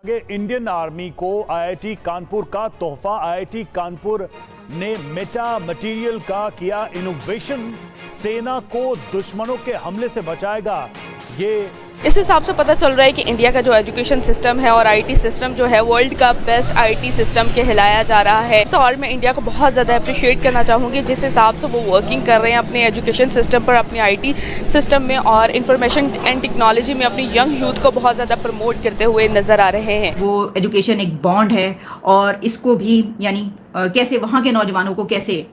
आगे Indian army को IIT Kanpur का तोहफा। आईआईटी कानपुर ने मेटा मटेरियल का किया इनोवेशन, सेना को दुश्मनों के हमले से बचाएगा। ये इस हिसाब से पता चल रहा है कि इंडिया का जो एजुकेशन सिस्टम है और आईटी सिस्टम जो है वर्ल्ड का बेस्ट आईटी सिस्टम कहलाया जा रहा है। तो और मैं इंडिया को बहुत ज़्यादा अप्रिशिएट करना चाहूँगी जिस हिसाब से वो वर्किंग कर रहे हैं अपने एजुकेशन सिस्टम पर, अपने आईटी सिस्टम में और इंफॉर्मेशन एंड टेक्नोलॉजी में अपनी यंग यूथ को बहुत ज़्यादा प्रमोट करते हुए नजर आ रहे हैं। वो एजुकेशन एक बॉन्ड है और इसको भी यानी कैसे वहाँ के नौजवानों को कैसे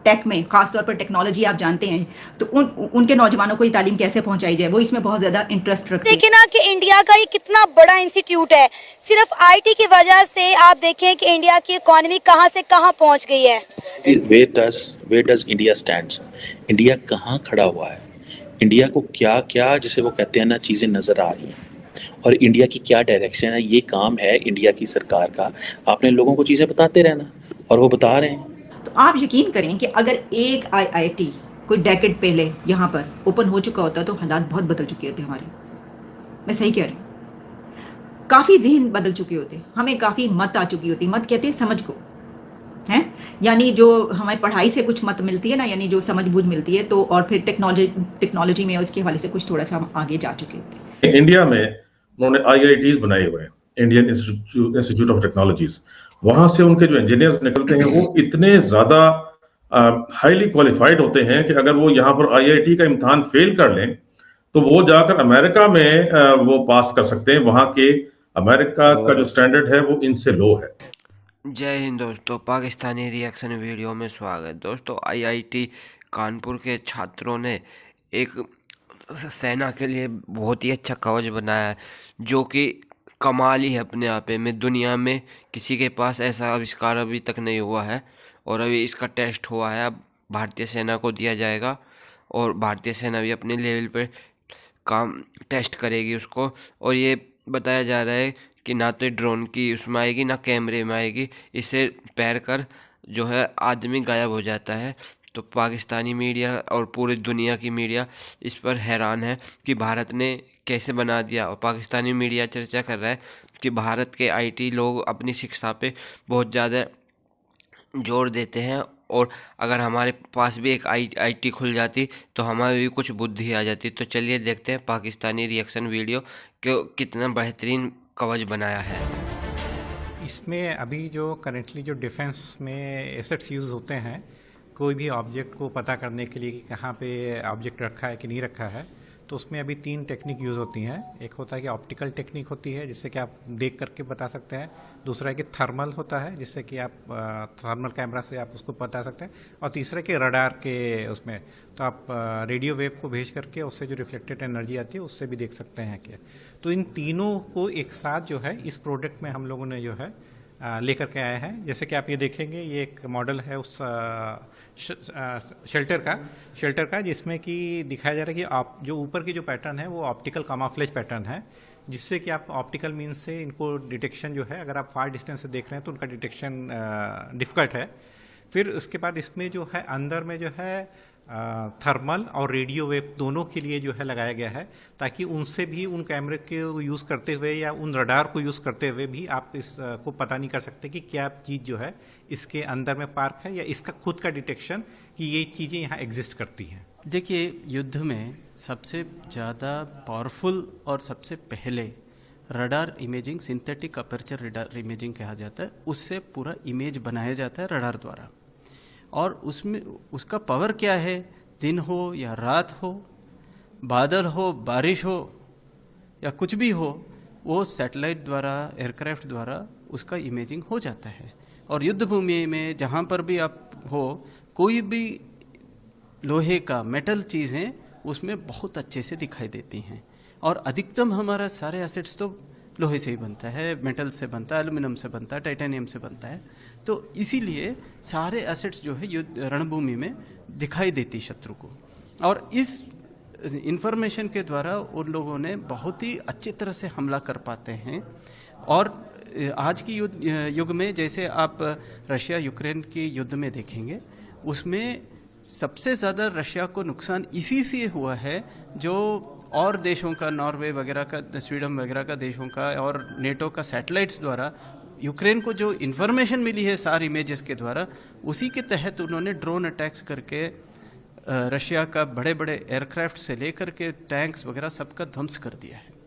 टेक में, खासतौर पर टेक्नोलॉजी आप जानते हैं, तो उनके नौजवानों को ये तालीम कैसे पहुंचाई जाए, वो इसमें बहुत ज़्यादा इंटरेस्ट रखते हैं। देखिए ना कि इंडिया का ये कितना बड़ा इंस्टीट्यूट है, सिर्फ आईटी की वजह से आप देखें कि इंडिया की इकोनॉमी कहां से कहां पहुंच गई है। Where does India stands? India कहाँ खड़ा हुआ है? इंडिया को क्या क्या जिसे वो कहते हैं ना चीज़ें नज़र आ रही हैं और इंडिया की क्या डायरेक्शन है, ये काम है इंडिया की सरकार का। आपने लोगों को चीज़ें बताते रहना और वो बता रहे हैं। तो आप यकीन करें कि अगर एक आईआईटी कोई डेकेड पहले यहाँ पर ओपन हो चुका होता तो हालात बहुत बदल चुके होते हमारे। मैं सही कह रही हूँ, काफ़ी जहन बदल चुके होते, हमें काफ़ी मत आ चुकी होती। मत कहते हैं समझ को, हैं, यानी जो हमें पढ़ाई से कुछ मत मिलती है ना, यानी जो समझ बूझ मिलती है, तो और फिर टेक्नोलॉजी में उसके हवाले से कुछ थोड़ा सा हम आगे जा चुके होते। इंडिया में उन्होंने आईआईटीज बनाए हुए हैं, इंडियन इंस्टीट्यूट ऑफ टेक्नोलॉजीज। वहां से उनके जो इंजीनियर्स निकलते हैं वो इतने ज्यादा हाईली क्वालिफाइड होते हैं कि अगर वो यहाँ पर आईआईटी का इम्तिहान फेल कर लें तो वो जाकर अमेरिका में वो पास कर सकते हैं। वहां के अमेरिका का जो स्टैंडर्ड है वो इनसे लो है। जय हिंद दोस्तों, पाकिस्तानी रिएक्शन वीडियो में स्वागत। दोस्तों, आईआईटी कानपुर के छात्रों ने एक सेना के लिए बहुत ही अच्छा कवच बनाया है जो कि कमाल ही है अपने आप में। दुनिया में किसी के पास ऐसा आविष्कार अभी तक नहीं हुआ है और अभी इसका टेस्ट हुआ है। अब भारतीय सेना को दिया जाएगा और भारतीय सेना भी अपने लेवल पर काम टेस्ट करेगी उसको। और ये बताया जा रहा है कि ना तो ड्रोन की उसमें आएगी ना कैमरे में आएगी, इसे पैर कर जो है आदमी गायब हो जाता है। तो पाकिस्तानी मीडिया और पूरी दुनिया की मीडिया इस पर हैरान है कि भारत ने कैसे बना दिया। और पाकिस्तानी मीडिया चर्चा कर रहा है कि भारत के आईटी लोग अपनी शिक्षा पे बहुत ज़्यादा जोर देते हैं और अगर हमारे पास भी एक आईटी खुल जाती तो हमारी भी कुछ बुद्धि आ जाती। तो चलिए देखते हैं पाकिस्तानी रिएक्शन वीडियो कि कितना बेहतरीन कवच बनाया है। इसमें अभी जो करेंटली जो डिफेंस में एसेट्स यूज़ होते हैं, कोई भी ऑब्जेक्ट को पता करने के लिए कि कहाँ पे ऑब्जेक्ट रखा है कि नहीं रखा है, तो उसमें अभी 3 टेक्निक यूज़ होती हैं। एक होता है कि ऑप्टिकल टेक्निक होती है जिससे कि आप देख करके बता सकते हैं। दूसरा है कि थर्मल होता है जिससे कि आप थर्मल कैमरा से आप उसको बता सकते हैं। और तीसरा कि रडार के उसमें तो आप रेडियो वेव को भेज करके उससे जो रिफ्लेक्टेड एनर्जी आती है उससे भी देख सकते हैं कि। तो इन तीनों को एक साथ जो है इस प्रोडक्ट में हम लोगों ने जो है लेकर के आए हैं। जैसे कि आप ये देखेंगे, ये एक मॉडल है उस शेल्टर का जिसमें कि दिखाया जा रहा है कि आप जो ऊपर की जो पैटर्न है वो ऑप्टिकल कामाफ्लेज पैटर्न है, जिससे कि आप ऑप्टिकल मीन्स से इनको डिटेक्शन जो है, अगर आप फार डिस्टेंस से देख रहे हैं तो उनका डिटेक्शन डिफिकल्ट है। फिर उसके बाद इसमें जो है अंदर में जो है थर्मल और रेडियो वेव दोनों के लिए जो है लगाया गया है, ताकि उनसे भी उन कैमरे के यूज़ करते हुए या उन रडार को यूज़ करते हुए भी आप इस को पता नहीं कर सकते कि क्या चीज़ जो है इसके अंदर में पार्क है या इसका खुद का डिटेक्शन कि ये चीज़ें यहाँ एग्जिस्ट करती हैं। देखिए, युद्ध में सबसे ज़्यादा पावरफुल और सबसे पहले radar imaging, synthetic aperture radar imaging कहा जाता है, उससे पूरा इमेज बनाया जाता है रडार द्वारा। और उसमें उसका पावर क्या है, दिन हो या रात हो, बादल हो, बारिश हो या कुछ भी हो, वो सैटेलाइट द्वारा, एयरक्राफ्ट द्वारा उसका इमेजिंग हो जाता है। और युद्ध भूमि में जहाँ पर भी आप हो, कोई भी लोहे का मेटल चीज़ें उसमें बहुत अच्छे से दिखाई देती हैं। और अधिकतम हमारा सारे एसेट्स तो लोहे से ही बनता है, मेटल से बनता है, एल्यूमिनियम से बनता है, टाइटेनियम से बनता है। तो इसीलिए सारे एसेट्स जो है युद्ध रणभूमि में दिखाई देती शत्रु को। और इस इंफॉर्मेशन के द्वारा उन लोगों ने बहुत ही अच्छी तरह से हमला कर पाते हैं। और आज की युग में जैसे आप रशिया यूक्रेन के युद्ध में देखेंगे, उसमें सबसे ज़्यादा रशिया को नुकसान इसी से हुआ है जो और देशों का, नॉर्वे वगैरह का, स्वीडन वगैरह का देशों का और नेटो का सैटेलाइट्स द्वारा यूक्रेन को जो इन्फॉर्मेशन मिली है सार इमेजेस के द्वारा, उसी के तहत उन्होंने ड्रोन अटैक्स करके रशिया का बड़े बड़े एयरक्राफ्ट से लेकर के टैंक्स वगैरह सबका ध्वंस कर दिया है।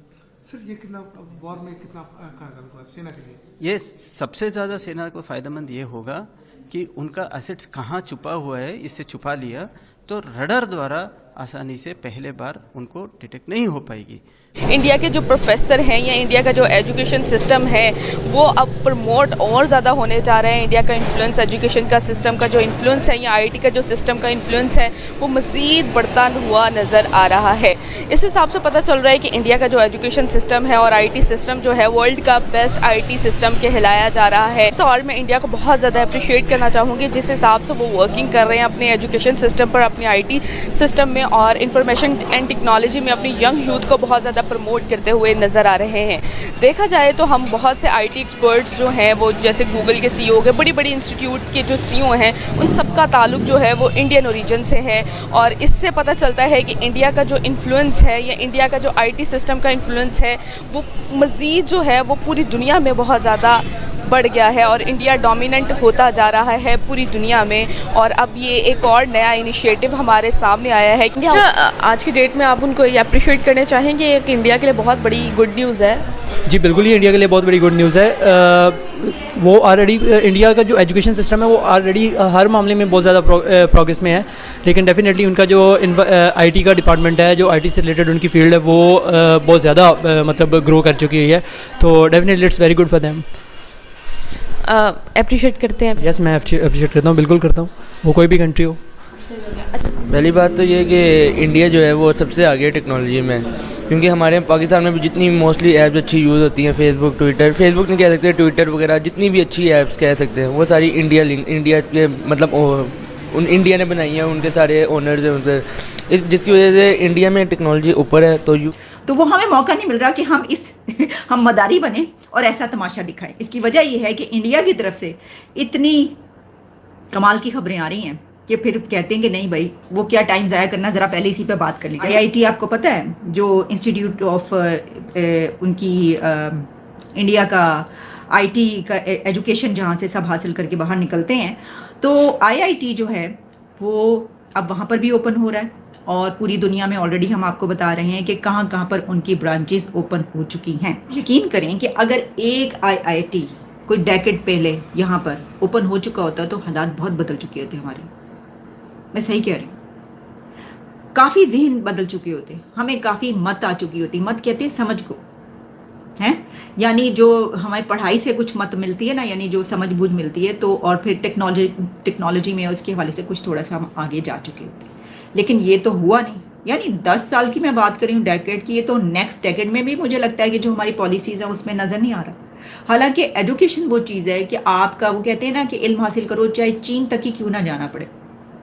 सर ये कितना वॉर में कितना कारगर हुआ सेना के लिए? ये सबसे ज़्यादा सेना को फ़ायदेमंद ये होगा कि उनका एसेट्स कहाँ छुपा हुआ है, इससे छुपा लिया तो रडार द्वारा आसानी से पहले बार उनको डिटेक्ट नहीं हो पाएगी। इंडिया के जो प्रोफेसर हैं या इंडिया का जो एजुकेशन सिस्टम है वो अब प्रमोट और ज़्यादा होने जा रहे हैं। इंडिया का इन्फ्लुएंस, एजुकेशन का सिस्टम का जो इन्फ्लुएंस है या आईटी का जो सिस्टम का इन्फ्लुएंस है वो मज़ीद बढ़ता हुआ नज़र आ रहा है। इस हिसाब से पता चल रहा है कि इंडिया का जो एजुकेशन सिस्टम है और आईटी सिस्टम जो है वर्ल्ड का बेस्ट आईटी सिस्टम कहलाया जा रहा है। तो और मैं इंडिया को बहुत ज़्यादा अप्रिशिएट करना चाहूँगी जिस हिसाब से वो वर्किंग कर रहे हैं अपने एजुकेशन सिस्टम पर, अपने आईटी सिस्टम में और इंफॉर्मेशन एंड टेक्नोलॉजी में अपनी यंग यूथ को बहुत ज़्यादा प्रमोट करते हुए नज़र आ रहे हैं। देखा जाए तो हम बहुत से आईटी एक्सपर्ट्स जो हैं वो जैसे गूगल के सीईओ के, बड़ी बड़ी इंस्टीट्यूट के जो सीईओ हैं, उन सब का ताल्लुक जो है वो इंडियन ओरिजिन से है। और इससे पता चलता है कि इंडिया का जो इन्फ्लुएंस है या इंडिया का जो आईटी सिस्टम का इन्फ्लुएंस है वो मज़ीद जो है वो पूरी दुनिया में बहुत ज़्यादा बढ़ गया है और इंडिया डोमिनेंट होता जा रहा है पूरी दुनिया में। और अब ये एक और नया इनिशिएटिव हमारे सामने आया है। क्या आज की डेट में आप उनको ये अप्रिशिएट करना चाहेंगे कि इंडिया के लिए बहुत बड़ी गुड न्यूज़ है? जी बिल्कुल, ये इंडिया के लिए बहुत बड़ी गुड न्यूज़ है। वो ऑलरेडी इंडिया का जो एजुकेशन सिस्टम है वो ऑलरेडी हर मामले में बहुत ज़्यादा प्रोग्रेस में है, लेकिन डेफिनेटली उनका जो आईटी का डिपार्टमेंट है, जो आईटी से रिलेटेड उनकी फील्ड है वो बहुत ज़्यादा मतलब ग्रो कर चुकी है। तो definitely it's very good for them. Appreciate करते हैं? यस, मैं अप्रिशिएट करता हूँ, बिल्कुल करता हूँ, वो कोई भी कंट्री हो। पहली बात तो ये कि इंडिया जो है वो सबसे आगे टेक्नोलॉजी में, क्योंकि हमारे पाकिस्तान में भी जितनी मोस्टली ऐप्स अच्छी यूज़ होती हैं, फेसबुक नहीं कह सकते, ट्विटर वगैरह, जितनी भी अच्छी ऐप्स कह सकते हैं वो सारी इंडिया के मतलब उन इंडिया ने बनाई है, उनके सारे ओनर्स हैं उनसे, जिसकी वजह से इंडिया में टेक्नोलॉजी ऊपर है। तो वो हमें मौका नहीं मिल रहा कि हम मदारी बने और ऐसा तमाशा दिखाएं। इसकी वजह ये है कि इंडिया की तरफ से इतनी कमाल की खबरें आ रही हैं कि फिर कहते हैं कि नहीं भाई वो क्या टाइम ज़ाया करना, ज़रा पहले इसी पे बात कर लें। IIT आपको पता है जो इंस्टीट्यूट ऑफ उनकी इंडिया का IT का एजुकेशन जहाँ से सब हासिल करके बाहर निकलते हैं, तो IIT जो है वो अब वहाँ पर भी ओपन हो रहा है और पूरी दुनिया में ऑलरेडी हम आपको बता रहे हैं कि कहाँ कहाँ पर उनकी ब्रांचेस ओपन हो चुकी हैं। यकीन करें कि अगर एक IIT कोई डेकेड पहले यहाँ पर ओपन हो चुका होता तो हालात बहुत बदल चुके होते हमारे। मैं सही कह रही हूँ, काफ़ी जहन बदल चुके होते, हमें काफ़ी मत आ चुकी होती। मत कहते हैं समझ को, हैं यानी जो हमारी पढ़ाई से कुछ मत मिलती है ना, यानी जो समझ बूझ मिलती है, तो और फिर टेक्नोलॉजी में उसके हवाले से कुछ थोड़ा सा हम आगे जा चुके होते। लेकिन ये तो हुआ नहीं, यानी 10 साल की मैं बात कर रही हूँ, डेकेड की, ये तो नेक्स्ट डेकेड में भी मुझे लगता है कि जो हमारी पॉलिसीज़ हैं उसमें नज़र नहीं आ रहा। हालांकि एजुकेशन वो चीज़ है कि आपका, वो कहते हैं ना कि इल्म हासिल करो चाहे चीन तक ही क्यों ना जाना पड़े,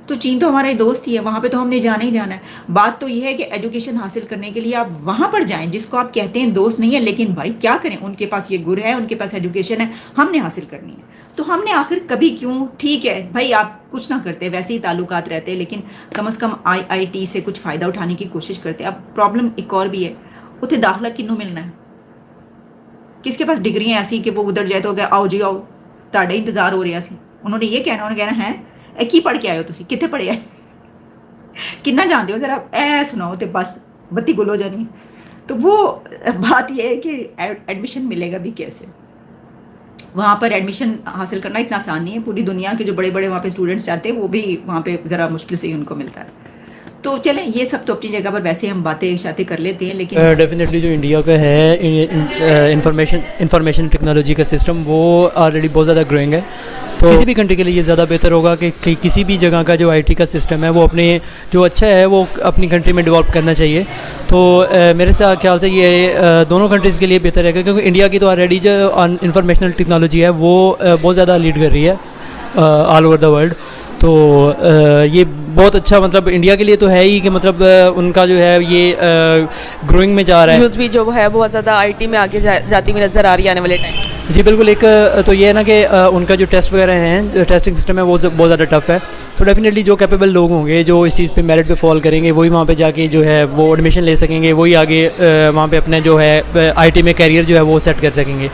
तो चीन तो हमारा दोस्त ही है, वहाँ पे तो हमने जाना ही जाना है। बात तो ये है कि एजुकेशन हासिल करने के लिए आप वहाँ पर जाएं जिसको आप कहते हैं दोस्त नहीं है, लेकिन भाई क्या करें, उनके पास ये गुर है, उनके पास एजुकेशन है, हमने हासिल करनी है। तो हमने आखिर कभी क्यों, ठीक है भाई आप कुछ ना करते, वैसे ही ताल्लुकात रहते, लेकिन कम से कम IIT से कुछ फ़ायदा उठाने की कोशिश करते। अब प्रॉब्लम एक और भी है, उसे दाखिला किन्नू मिलना है, किसके पास डिग्री है ऐसी कि वो उधर जाए तो क्या आओ जी आओ ताड़े इंतजार हो रहा सी, उन्होंने ये कहना, उन्होंने कहना है ए की पढ़ के आए हो तुसी, कितने पढ़े है, कितना जानते हो, जरा ए सुनाओ तो बस बत्ती गुल हो जानी। तो वो बात ये है कि एडमिशन मिलेगा भी कैसे, वहाँ पर एडमिशन हासिल करना इतना आसान नहीं है। पूरी दुनिया के जो बड़े बड़े वहाँ पे स्टूडेंट्स जाते हैं वो भी वहाँ पे ज़रा मुश्किल से ही उनको मिलता है। तो चलें, ये सब तो अपनी जगह पर वैसे हम बातें कर लेते हैं, लेकिन डेफिनेटली जो इंडिया का है इंफॉर्मेशन टेक्नोलॉजी का सिस्टम वो ऑलरेडी बहुत ज़्यादा ग्रोइंग है। तो किसी भी कंट्री के लिए ये ज़्यादा बेहतर होगा कि किसी भी जगह का जो IT का सिस्टम है वो अपने जो अच्छा है वो अपनी कंट्री में डेवलप करना चाहिए। तो मेरे ख्याल से ये दोनों कंट्रीज़ के लिए बेहतर है, क्योंकि इंडिया की तो ऑलरेडी जो इंफॉर्मेशनल टेक्नोलॉजी है वो बहुत ज़्यादा लीड कर रही है ऑल ओवर द वर्ल्ड। तो ये बहुत अच्छा मतलब इंडिया के लिए तो है ही कि मतलब उनका जो है ये ग्रोइंग में जा रहा है। यूथ भी जो है बहुत ज़्यादा IT में आगे जाती हुई नज़र आ रही है आने वाले टाइम। जी बिल्कुल। एक तो ये है ना कि उनका जो टेस्ट वगैरह हैं, टेस्टिंग सिस्टम है वो बहुत ज़्यादा टफ है। तो डेफिनेटली जो कैपेबल लोग होंगे जो इस चीज़ पे मेरिट पे फॉल करेंगे वही वहाँ पे जाके जो है वो एडमिशन ले सकेंगे, वही आगे वहाँ पे अपने जो है आईटी में कैरियर जो है वो सेट कर सकेंगे।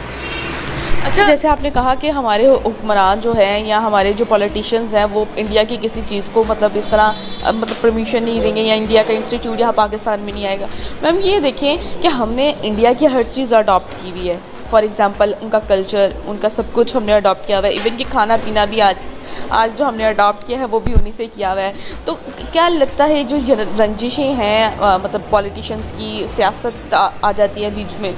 अच्छा, जैसे आपने कहा कि हमारे हुक्मरान जो हैं या हमारे जो पॉलिटिशियंस हैं वो इंडिया की किसी चीज़ को मतलब इस तरह मतलब परमिशन नहीं देंगे या इंडिया का इंस्टीट्यूट यहाँ पाकिस्तान में नहीं आएगा। मैम ये देखें कि हमने इंडिया की हर चीज़ अडॉप्ट की हुई है। फॉर एग्ज़ाम्पल उनका कल्चर, उनका सब कुछ हमने अडॉप्ट किया हुआ है। इवन कि खाना पीना भी आज जो हमने अडॉप्ट किया है वो भी उन्हीं से किया हुआ है। तो क्या लगता है जो रंजिशें हैं मतलब पॉलिटिशियंस की, सियासत आ जाती है बीच में,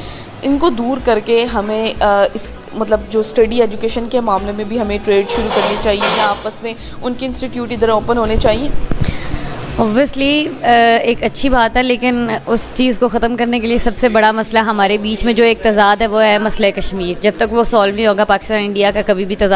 इनको दूर करके हमें इस मतलब जो स्टडी एजुकेशन के मामले में भी हमें ट्रेड शुरू करनी चाहिए या आपस में उनके इंस्टीट्यूट इधर ओपन होने चाहिए? ऑब्वियसली एक अच्छी बात है, लेकिन उस चीज़ को ख़त्म करने के लिए सबसे बड़ा मसला हमारे बीच में जो एक तज़ाद है वो है मसला कश्मीर। जब तक वो सॉल्व नहीं होगा पाकिस्तान इंडिया का कभी भी तज़ाद